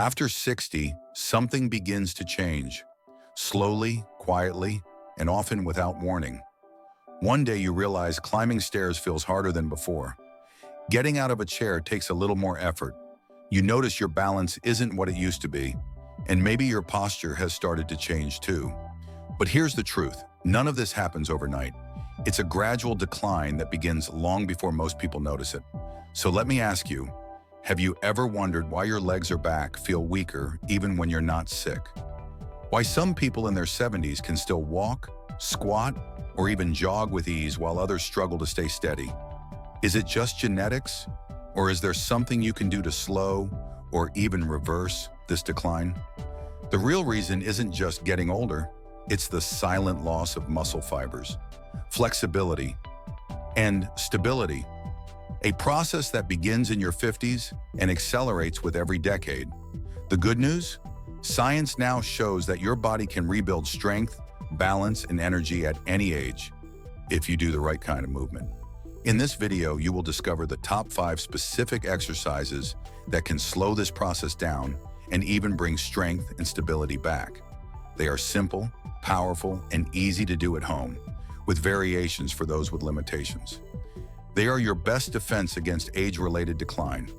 After 60, something begins to change. Slowly, quietly, and often without warning. One day you realize climbing stairs feels harder than before. Getting out of a chair takes a little more effort. You notice your balance isn't what it used to be, and maybe your posture has started to change too. But here's the truth, none of this happens overnight. It's a gradual decline that begins long before most people notice it. So let me ask you, have you ever wondered why your legs or back feel weaker even when you're not sick? Why some people in their 70s can still walk, squat, or even jog with ease while others struggle to stay steady? Is it just genetics? Or is there something you can do to slow or even reverse this decline? The real reason isn't just getting older, it's the silent loss of muscle fibers, flexibility, and stability. A process that begins in your 50s and accelerates with every decade. The good news? Science now shows that your body can rebuild strength, balance, and energy at any age, if you do the right kind of movement. In this video, you will discover the top 5 specific exercises that can slow this process down and even bring strength and stability back. They are simple, powerful, and easy to do at home, with variations for those with limitations. They are your best defense against age-related decline.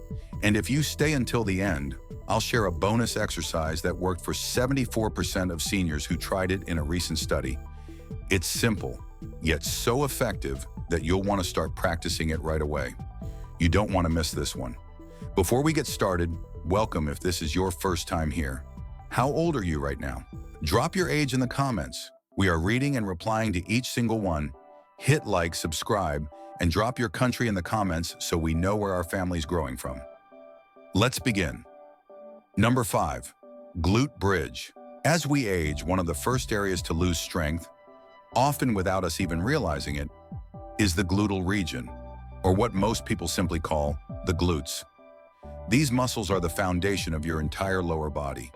And if you stay until the end, I'll share a bonus exercise that worked for 74% of seniors who tried it in a recent study. It's simple, yet so effective that you'll want to start practicing it right away. You don't want to miss this one. Before we get started, welcome if this is your first time here. How old are you right now? Drop your age in the comments. We are reading and replying to each single one. Hit like, subscribe, and drop your country in the comments so we know where our family's growing from. Let's begin. Number 5, glute bridge. As we age, one of the first areas to lose strength, often without us even realizing it, is the gluteal region, or what most people simply call the glutes. These muscles are the foundation of your entire lower body.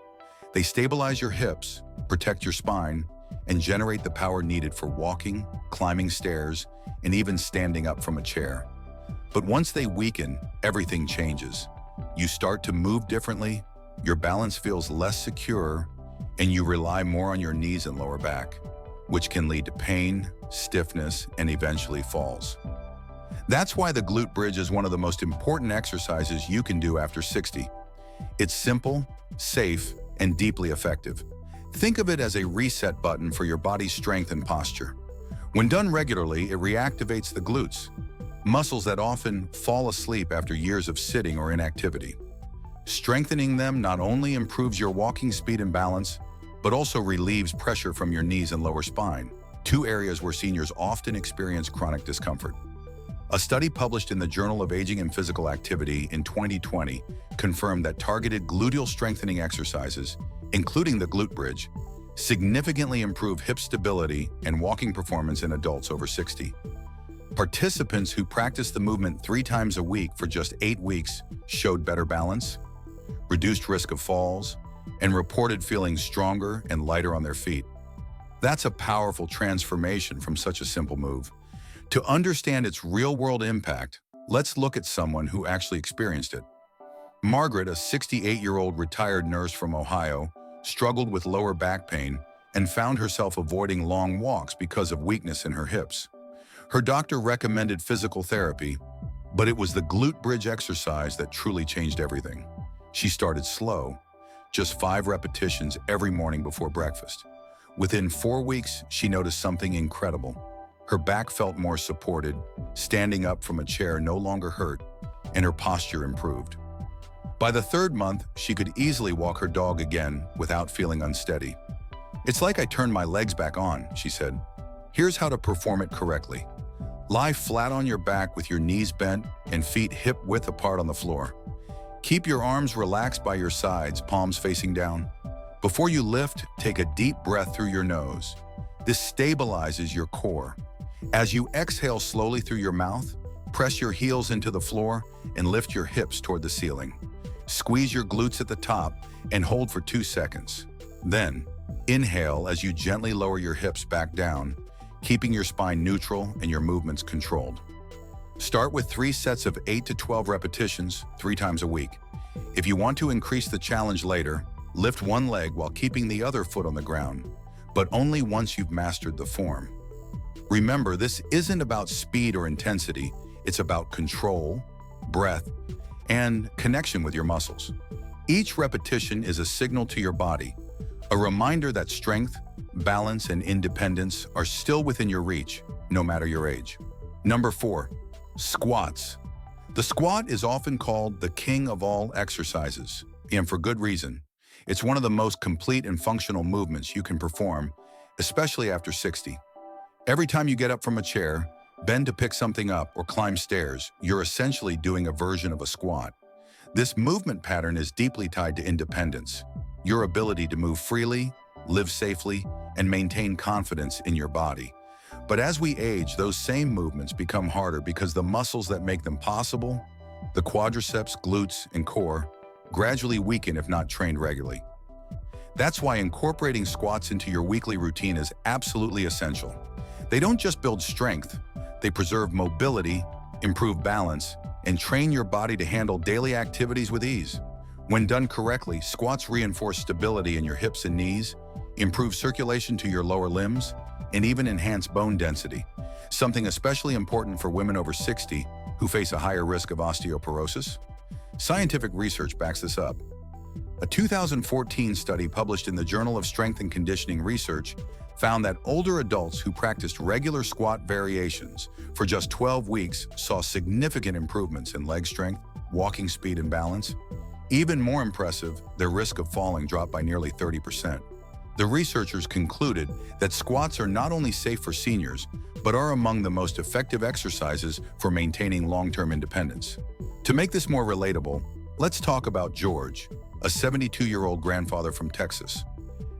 They stabilize your hips, protect your spine, and generate the power needed for walking, climbing stairs, and even standing up from a chair. But once they weaken, everything changes. You start to move differently, your balance feels less secure, and you rely more on your knees and lower back, which can lead to pain, stiffness, and eventually falls. That's why the glute bridge is one of the most important exercises you can do after 60. It's simple, safe, and deeply effective. Think of it as a reset button for your body's strength and posture. When done regularly, it reactivates the glutes, muscles that often fall asleep after years of sitting or inactivity. Strengthening them not only improves your walking speed and balance, but also relieves pressure from your knees and lower spine, 2 areas where seniors often experience chronic discomfort. A study published in the Journal of Aging and Physical Activity in 2020 confirmed that targeted gluteal strengthening exercises, including the glute bridge, significantly improve hip stability and walking performance in adults over 60. Participants who practiced the movement 3 times a week for just 8 weeks showed better balance, reduced risk of falls, and reported feeling stronger and lighter on their feet. That's a powerful transformation from such a simple move. To understand its real-world impact, let's look at someone who actually experienced it. Margaret, a 68-year-old retired nurse from Ohio, struggled with lower back pain and found herself avoiding long walks because of weakness in her hips. Her doctor recommended physical therapy, but it was the glute bridge exercise that truly changed everything. She started slow, just 5 repetitions every morning before breakfast. Within 4 weeks, she noticed something incredible. Her back felt more supported, standing up from a chair no longer hurt, and her posture improved. By the 3rd month, she could easily walk her dog again without feeling unsteady. "It's like I turned my legs back on," she said. "Here's how to perform it correctly. Lie flat on your back with your knees bent and feet hip-width apart on the floor. Keep your arms relaxed by your sides, palms facing down. Before you lift, take a deep breath through your nose. This stabilizes your core. As you exhale slowly through your mouth, press your heels into the floor and lift your hips toward the ceiling. Squeeze your glutes at the top and hold for 2 seconds. Then, inhale as you gently lower your hips back down, keeping your spine neutral and your movements controlled. Start with 3 sets of 8 to 12 repetitions 3 times a week. If you want to increase the challenge later, lift one leg while keeping the other foot on the ground, but only once you've mastered the form. Remember, this isn't about speed or intensity, it's about control, breath, and connection with your muscles. Each repetition is a signal to your body, a reminder that strength, balance, and independence are still within your reach, no matter your age. Number 4, squats. The squat is often called the king of all exercises, and for good reason. It's one of the most complete and functional movements you can perform, especially after 60. Every time you get up from a chair, bend to pick something up, or climb stairs, you're essentially doing a version of a squat. This movement pattern is deeply tied to independence, your ability to move freely, live safely, and maintain confidence in your body. But as we age, those same movements become harder because the muscles that make them possible, the quadriceps, glutes, and core, gradually weaken if not trained regularly. That's why incorporating squats into your weekly routine is absolutely essential. They don't just build strength, they preserve mobility, improve balance, and train your body to handle daily activities with ease. When done correctly, squats reinforce stability in your hips and knees, improve circulation to your lower limbs, and even enhance bone density, something especially important for women over 60 who face a higher risk of osteoporosis. Scientific research backs this up. A 2014 study published in the Journal of Strength and Conditioning Research found that older adults who practiced regular squat variations for just 12 weeks saw significant improvements in leg strength, walking speed, and balance. Even more impressive, their risk of falling dropped by nearly 30%. The researchers concluded that squats are not only safe for seniors, but are among the most effective exercises for maintaining long-term independence. To make this more relatable, let's talk about George, a 72-year-old grandfather from Texas.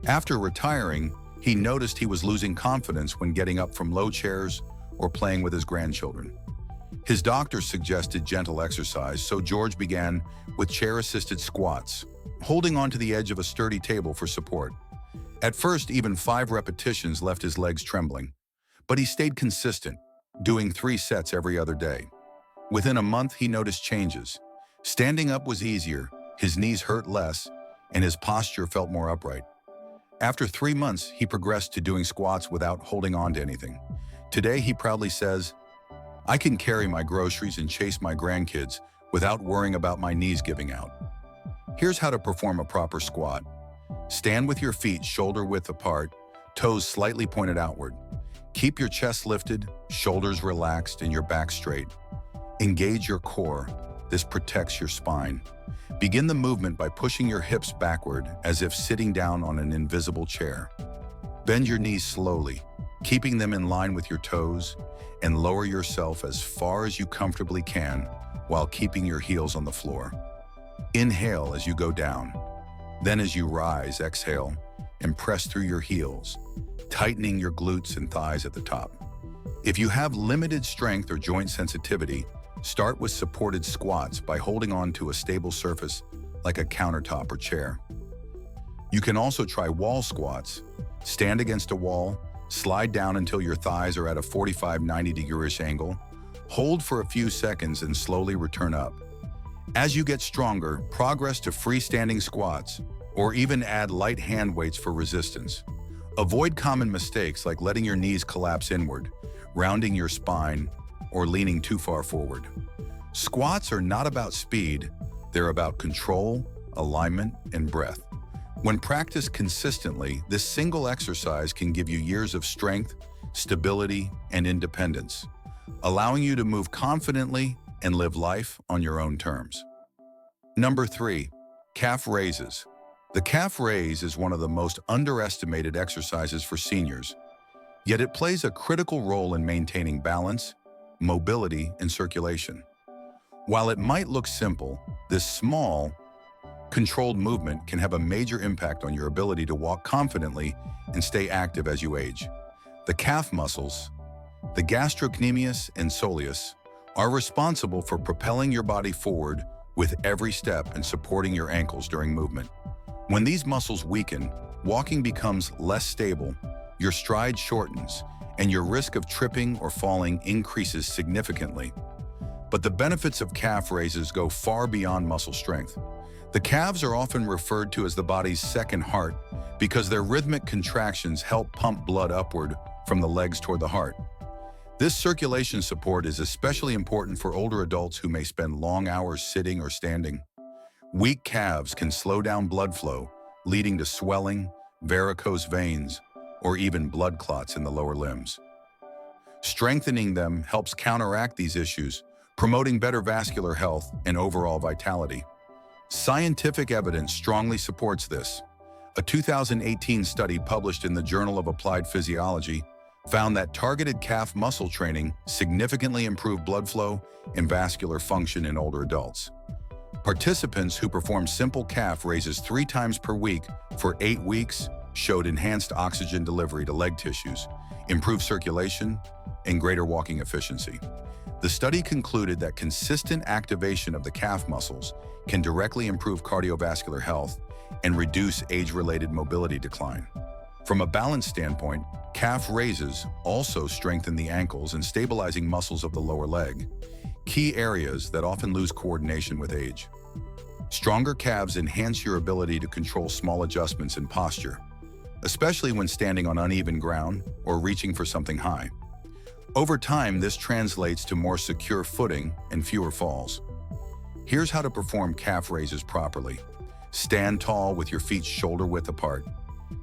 After retiring, he noticed he was losing confidence when getting up from low chairs or playing with his grandchildren. His doctor suggested gentle exercise, so George began with chair-assisted squats, holding onto the edge of a sturdy table for support. At first, even 5 repetitions left his legs trembling, but he stayed consistent, doing 3 sets every other day. Within a month, he noticed changes. Standing up was easier, his knees hurt less, and his posture felt more upright. After 3 months, he progressed to doing squats without holding on to anything. Today, he proudly says, "I can carry my groceries and chase my grandkids without worrying about my knees giving out." Here's how to perform a proper squat. Stand with your feet shoulder-width apart, toes slightly pointed outward. Keep your chest lifted, shoulders relaxed, and your back straight. Engage your core. This protects your spine. Begin the movement by pushing your hips backward as if sitting down on an invisible chair. Bend your knees slowly, keeping them in line with your toes, and lower yourself as far as you comfortably can while keeping your heels on the floor. Inhale as you go down. Then as you rise, exhale and press through your heels, tightening your glutes and thighs at the top. If you have limited strength or joint sensitivity, start with supported squats by holding on to a stable surface like a countertop or chair. You can also try wall squats. Stand against a wall, slide down until your thighs are at a 45-90 degree-ish angle, hold for a few seconds and slowly return up. As you get stronger, progress to freestanding squats, or even add light hand weights for resistance. Avoid common mistakes like letting your knees collapse inward, rounding your spine, or leaning too far forward. Squats are not about speed, they're about control, alignment, and breath. When practiced consistently, this single exercise can give you years of strength, stability, and independence, allowing you to move confidently and live life on your own terms. Number 3, calf raises. The calf raise is one of the most underestimated exercises for seniors, yet it plays a critical role in maintaining balance, mobility, and circulation. While it might look simple, this small, controlled movement can have a major impact on your ability to walk confidently and stay active as you age. The calf muscles, the gastrocnemius and soleus, are responsible for propelling your body forward with every step and supporting your ankles during movement. When these muscles weaken, walking becomes less stable, your stride shortens, and your risk of tripping or falling increases significantly. But the benefits of calf raises go far beyond muscle strength. The calves are often referred to as the body's second heart because their rhythmic contractions help pump blood upward from the legs toward the heart. This circulation support is especially important for older adults who may spend long hours sitting or standing. Weak calves can slow down blood flow, leading to swelling, varicose veins, or even blood clots in the lower limbs. Strengthening them helps counteract these issues, promoting better vascular health and overall vitality. Scientific evidence strongly supports this. A 2018 study published in the Journal of Applied Physiology found that targeted calf muscle training significantly improved blood flow and vascular function in older adults. Participants who performed simple calf raises 3 times per week for 8 weeks showed enhanced oxygen delivery to leg tissues, improved circulation, and greater walking efficiency. The study concluded that consistent activation of the calf muscles can directly improve cardiovascular health and reduce age-related mobility decline. From a balance standpoint, calf raises also strengthen the ankles and stabilizing muscles of the lower leg, key areas that often lose coordination with age. Stronger calves enhance your ability to control small adjustments in posture, especially when standing on uneven ground or reaching for something high. Over time, this translates to more secure footing and fewer falls. Here's how to perform calf raises properly. Stand tall with your feet shoulder-width apart.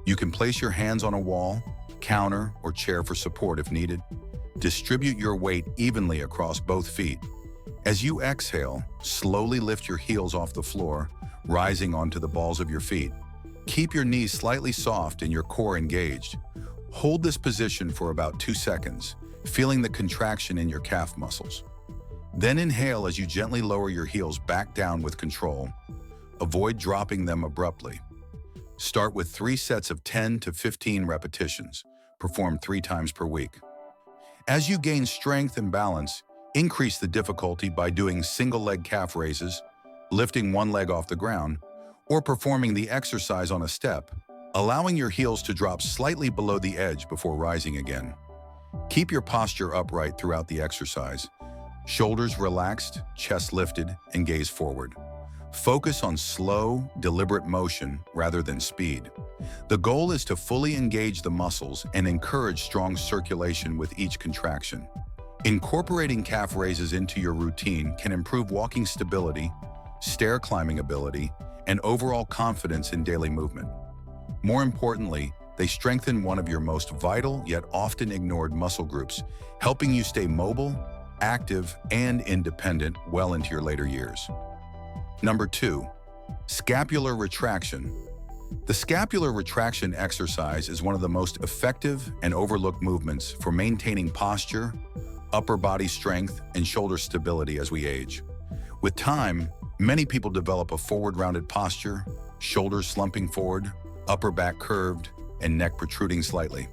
You can place your hands on a wall, counter, or chair for support if needed. Distribute your weight evenly across both feet. As you exhale, slowly lift your heels off the floor, rising onto the balls of your feet. Keep your knees slightly soft and your core engaged. Hold this position for about 2 seconds, feeling the contraction in your calf muscles. Then inhale as you gently lower your heels back down with control. Avoid dropping them abruptly. Start with 3 sets of 10 to 15 repetitions. Perform 3 times per week. As you gain strength and balance, increase the difficulty by doing single leg calf raises, lifting one leg off the ground, or performing the exercise on a step, allowing your heels to drop slightly below the edge before rising again. Keep your posture upright throughout the exercise. Shoulders relaxed, chest lifted, and gaze forward. Focus on slow, deliberate motion rather than speed. The goal is to fully engage the muscles and encourage strong circulation with each contraction. Incorporating calf raises into your routine can improve walking stability, stair climbing ability, and overall confidence in daily movement. More importantly, they strengthen one of your most vital yet often ignored muscle groups, helping you stay mobile, active, and independent well into your later years. Number 2, scapular retraction. The scapular retraction exercise is one of the most effective and overlooked movements for maintaining posture, upper body strength, and shoulder stability as we age. With time, many people develop a forward-rounded posture, shoulders slumping forward, upper back curved, and neck protruding slightly.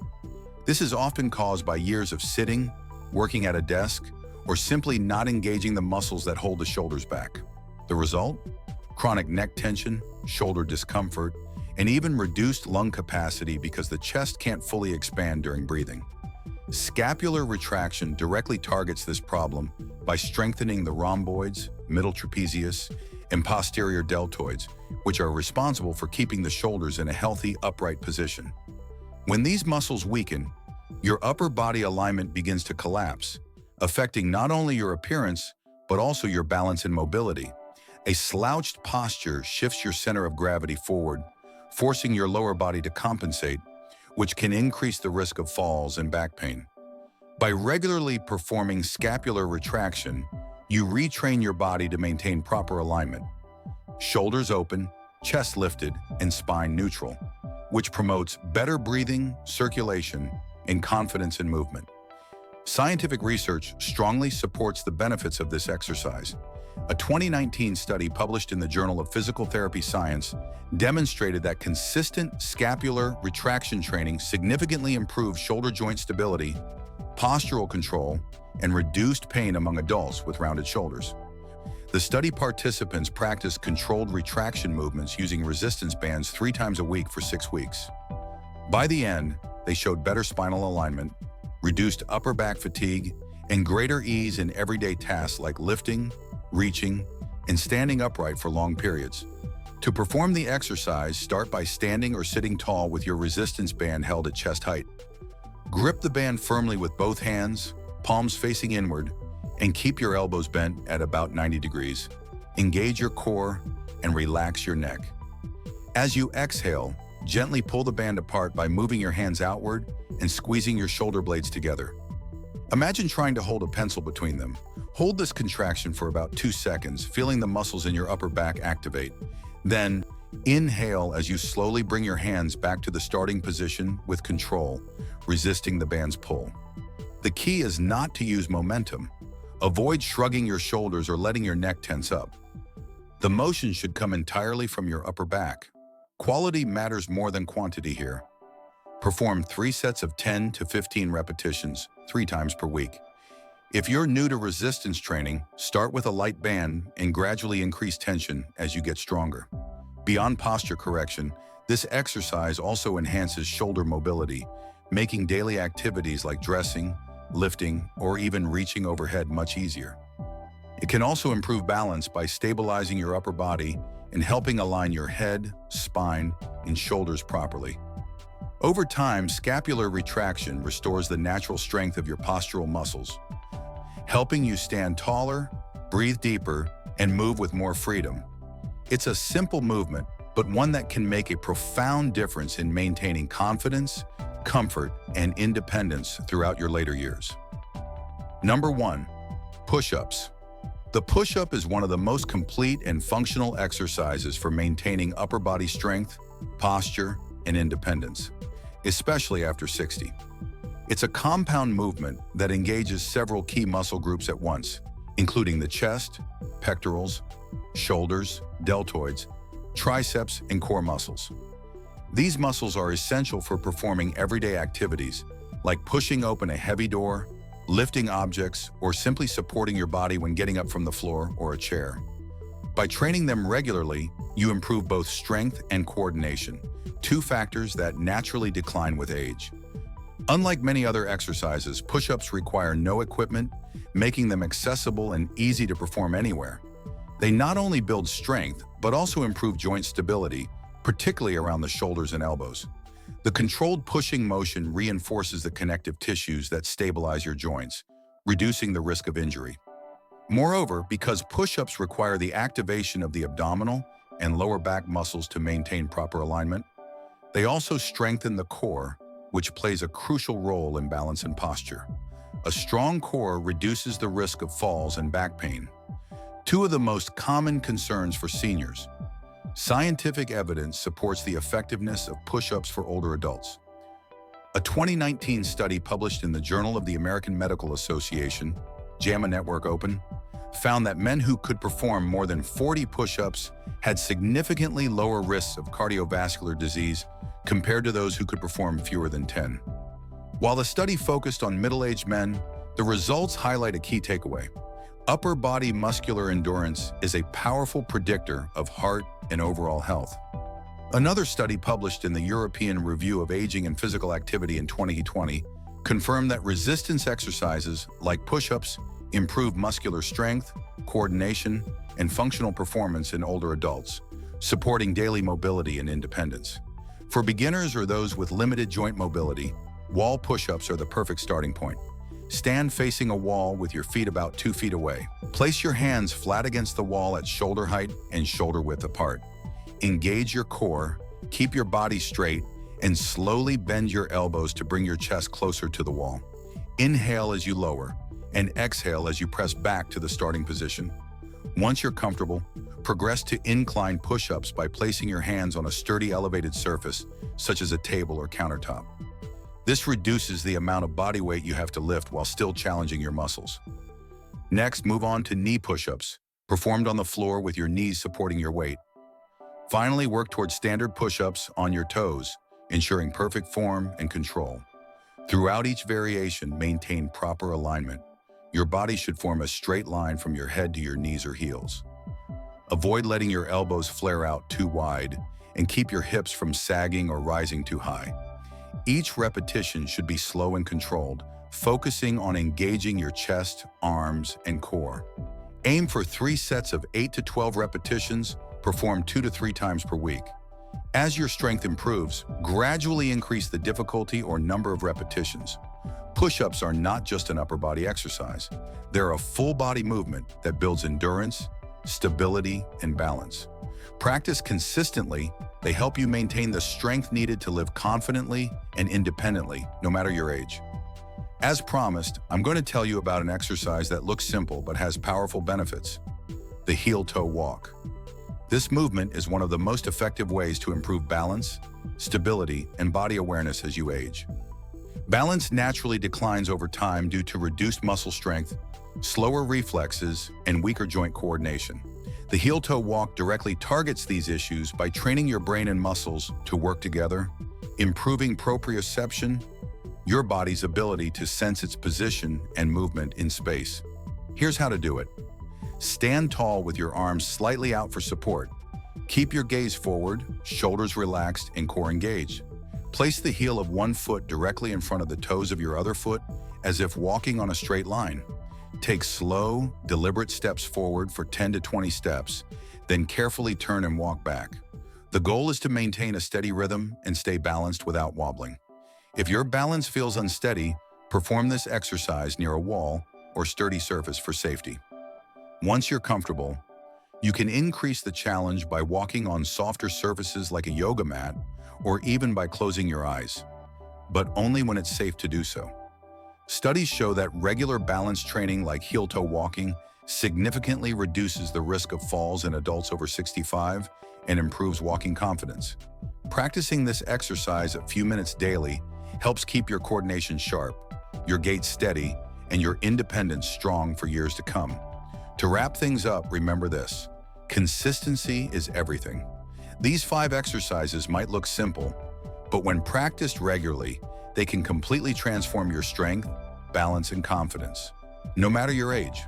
This is often caused by years of sitting, working at a desk, or simply not engaging the muscles that hold the shoulders back. The result? Chronic neck tension, shoulder discomfort, and even reduced lung capacity because the chest can't fully expand during breathing. Scapular retraction directly targets this problem by strengthening the rhomboids, middle trapezius, and posterior deltoids, which are responsible for keeping the shoulders in a healthy, upright position. When these muscles weaken, your upper body alignment begins to collapse, affecting not only your appearance, but also your balance and mobility. A slouched posture shifts your center of gravity forward, forcing your lower body to compensate, which can increase the risk of falls and back pain. By regularly performing scapular retraction, you retrain your body to maintain proper alignment. Shoulders open, chest lifted, and spine neutral, which promotes better breathing, circulation, and confidence in movement. Scientific research strongly supports the benefits of this exercise. A 2019 study published in the Journal of Physical Therapy Science demonstrated that consistent scapular retraction training significantly improved shoulder joint stability, postural control, and reduced pain among adults with rounded shoulders. The study participants practiced controlled retraction movements using resistance bands 3 times a week for 6 weeks. By the end, they showed better spinal alignment, reduced upper back fatigue, and greater ease in everyday tasks like lifting, reaching, and standing upright for long periods. To perform the exercise, start by standing or sitting tall with your resistance band held at chest height. Grip the band firmly with both hands, palms facing inward, and keep your elbows bent at about 90 degrees. Engage your core and relax your neck. As you exhale, gently pull the band apart by moving your hands outward and squeezing your shoulder blades together. Imagine trying to hold a pencil between them. Hold this contraction for about 2 seconds, feeling the muscles in your upper back activate. Then, inhale as you slowly bring your hands back to the starting position with control, resisting the band's pull. The key is not to use momentum. Avoid shrugging your shoulders or letting your neck tense up. The motion should come entirely from your upper back. Quality matters more than quantity here. Perform 3 sets of 10 to 15 repetitions, 3 times per week. If you're new to resistance training, start with a light band and gradually increase tension as you get stronger. Beyond posture correction, this exercise also enhances shoulder mobility, making daily activities like dressing, lifting, or even reaching overhead much easier. It can also improve balance by stabilizing your upper body and helping align your head, spine, and shoulders properly. Over time, scapular retraction restores the natural strength of your postural muscles, helping you stand taller, breathe deeper, and move with more freedom. It's a simple movement, but one that can make a profound difference in maintaining confidence, comfort, and independence throughout your later years. Number 1, push-ups. The push-up is one of the most complete and functional exercises for maintaining upper body strength, posture, and independence, especially after 60. It's a compound movement that engages several key muscle groups at once, including the chest, pectorals, shoulders, deltoids, triceps, and core muscles. These muscles are essential for performing everyday activities, like pushing open a heavy door, lifting objects, or simply supporting your body when getting up from the floor or a chair. By training them regularly, you improve both strength and coordination, 2 factors that naturally decline with age. Unlike many other exercises, push-ups require no equipment, making them accessible and easy to perform anywhere. They not only build strength, but also improve joint stability, particularly around the shoulders and elbows. The controlled pushing motion reinforces the connective tissues that stabilize your joints, reducing the risk of injury. Moreover, because push-ups require the activation of the abdominal and lower back muscles to maintain proper alignment, they also strengthen the core, which plays a crucial role in balance and posture. A strong core reduces the risk of falls and back pain, 2 of the most common concerns for seniors. Scientific evidence supports the effectiveness of push-ups for older adults. A 2019 study published in the Journal of the American Medical Association, JAMA Network Open, found that men who could perform more than 40 push-ups had significantly lower risks of cardiovascular disease compared to those who could perform fewer than 10. While the study focused on middle-aged men, the results highlight a key takeaway. Upper body muscular endurance is a powerful predictor of heart and overall health. Another study published in the European Review of Aging and Physical Activity in 2020 confirmed that resistance exercises like push-ups improve muscular strength, coordination, and functional performance in older adults, supporting daily mobility and independence. For beginners or those with limited joint mobility, wall push-ups are the perfect starting point. Stand facing a wall with your feet about 2 feet away. Place your hands flat against the wall at shoulder height and shoulder width apart. Engage your core, keep your body straight, and slowly bend your elbows to bring your chest closer to the wall. Inhale as you lower, and exhale as you press back to the starting position. Once you're comfortable, progress to incline push-ups by placing your hands on a sturdy elevated surface, such as a table or countertop. This reduces the amount of body weight you have to lift while still challenging your muscles. Next, move on to knee push-ups, performed on the floor with your knees supporting your weight. Finally, work towards standard push-ups on your toes, ensuring perfect form and control. Throughout each variation, maintain proper alignment. Your body should form a straight line from your head to your knees or heels. Avoid letting your elbows flare out too wide, and keep your hips from sagging or rising too high. Each repetition should be slow and controlled, focusing on engaging your chest, arms, and core. Aim for 3 sets of 8 to 12 repetitions, Perform 2 to 3 times per week. As your strength improves, gradually increase the difficulty or number of repetitions. Push-ups are not just an upper body exercise. They're a full body movement that builds endurance, stability, and balance. Practice consistently, they help you maintain the strength needed to live confidently and independently, no matter your age. As promised, I'm going to tell you about an exercise that looks simple but has powerful benefits: the heel-toe walk. This movement is one of the most effective ways to improve balance, stability, and body awareness as you age. Balance naturally declines over time due to reduced muscle strength, slower reflexes, and weaker joint coordination. The heel-toe walk directly targets these issues by training your brain and muscles to work together, improving proprioception, your body's ability to sense its position and movement in space. Here's how to do it. Stand tall with your arms slightly out for support. Keep your gaze forward, shoulders relaxed, and core engaged. Place the heel of one foot directly in front of the toes of your other foot, as if walking on a straight line. Take slow, deliberate steps forward for 10 to 20 steps, then carefully turn and walk back. The goal is to maintain a steady rhythm and stay balanced without wobbling. If your balance feels unsteady, perform this exercise near a wall or sturdy surface for safety. Once you're comfortable, you can increase the challenge by walking on softer surfaces like a yoga mat, or even by closing your eyes, but only when it's safe to do so. Studies show that regular balance training like heel-toe walking significantly reduces the risk of falls in adults over 65 and improves walking confidence. Practicing this exercise a few minutes daily helps keep your coordination sharp, your gait steady, and your independence strong for years to come. To wrap things up, remember this: consistency is everything. These 5 exercises might look simple, but when practiced regularly, they can completely transform your strength, balance, and confidence. No matter your age,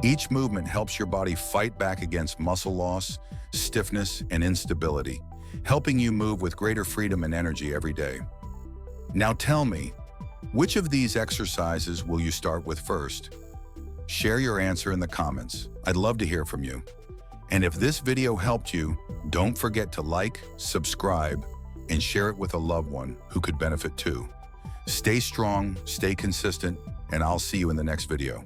each movement helps your body fight back against muscle loss, stiffness, and instability, helping you move with greater freedom and energy every day. Now tell me, which of these exercises will you start with first? Share your answer in the comments. I'd love to hear from you. And if this video helped you, don't forget to like, subscribe, and share it with a loved one who could benefit too. Stay strong, stay consistent, and I'll see you in the next video.